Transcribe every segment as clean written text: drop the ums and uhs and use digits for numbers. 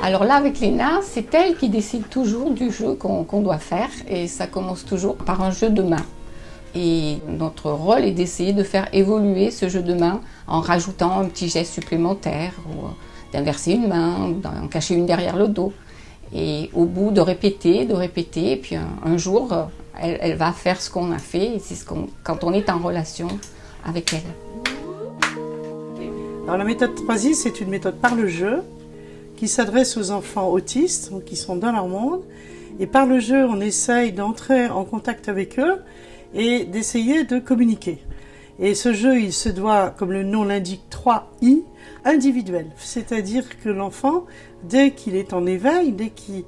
Alors là, avec Léna, c'est elle qui décide toujours du jeu qu'on doit faire et ça commence toujours par un jeu de main. Et notre rôle est d'essayer de faire évoluer ce jeu de main en rajoutant un petit geste supplémentaire ou d'inverser une main, ou d'en cacher une derrière le dos. Et au bout de répéter, et puis un jour, elle va faire ce qu'on a fait et c'est quand on est en relation avec elle. Alors la méthode 3I, c'est une méthode par le jeu qui s'adresse aux enfants autistes, donc qui sont dans leur monde. Et par le jeu, on essaye d'entrer en contact avec eux et d'essayer de communiquer. Et ce jeu, il se doit, comme le nom l'indique, 3I, individuel. C'est-à-dire que l'enfant, dès qu'il est en éveil, dès qu'il,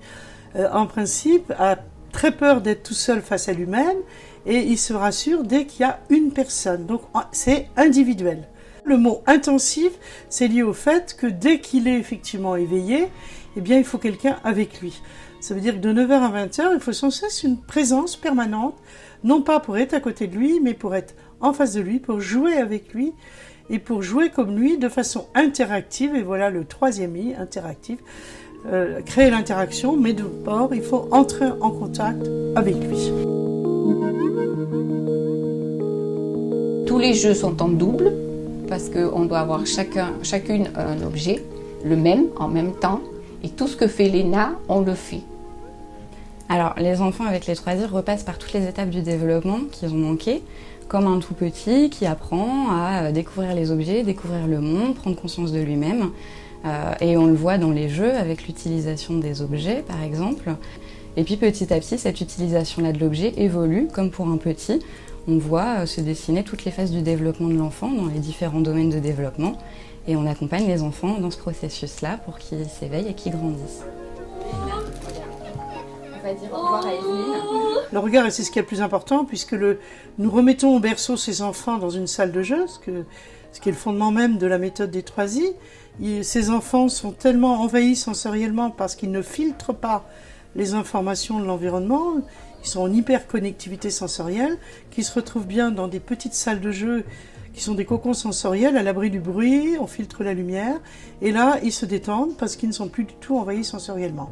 en principe, a très peur d'être tout seul face à lui-même, et il se rassure dès qu'il y a une personne. Donc c'est individuel. Le mot intensif, c'est lié au fait que dès qu'il est effectivement éveillé, eh bien, il faut quelqu'un avec lui. Ça veut dire que de 9h à 20h, il faut sans cesse une présence permanente, non pas pour être à côté de lui, mais pour être en face de lui, pour jouer avec lui et pour jouer comme lui de façon interactive. Et voilà le 3e I, interactif. Créer l'interaction, mais d'abord, il faut entrer en contact avec lui. Tous les jeux sont en double parce qu'on doit avoir chacune un objet, le même, en même temps. Et tout ce que fait Léna, on le fait. Alors, les enfants avec les 3I repassent par toutes les étapes du développement qu'ils ont manqué, comme un tout petit qui apprend à découvrir les objets, découvrir le monde, prendre conscience de lui-même. Et on le voit dans les jeux avec l'utilisation des objets, par exemple. Et puis petit à petit, cette utilisation-là de l'objet évolue, comme pour un petit. On voit se dessiner toutes les phases du développement de l'enfant dans les différents domaines de développement. Et on accompagne les enfants dans ce processus-là pour qu'ils s'éveillent et qu'ils grandissent. On va dire au revoir à Evelyne. Le regard, c'est ce qui est le plus important, puisque nous remettons au berceau ces enfants dans une salle de jeu, ce qui est le fondement même de la méthode des 3I. Ces enfants sont tellement envahis sensoriellement parce qu'ils ne filtrent pas les informations de l'environnement, ils sont en hyperconnectivité sensorielle, qu'ils se retrouvent bien dans des petites salles de jeu qui sont des cocons sensoriels à l'abri du bruit, on filtre la lumière, et là, ils se détendent parce qu'ils ne sont plus du tout envahis sensoriellement.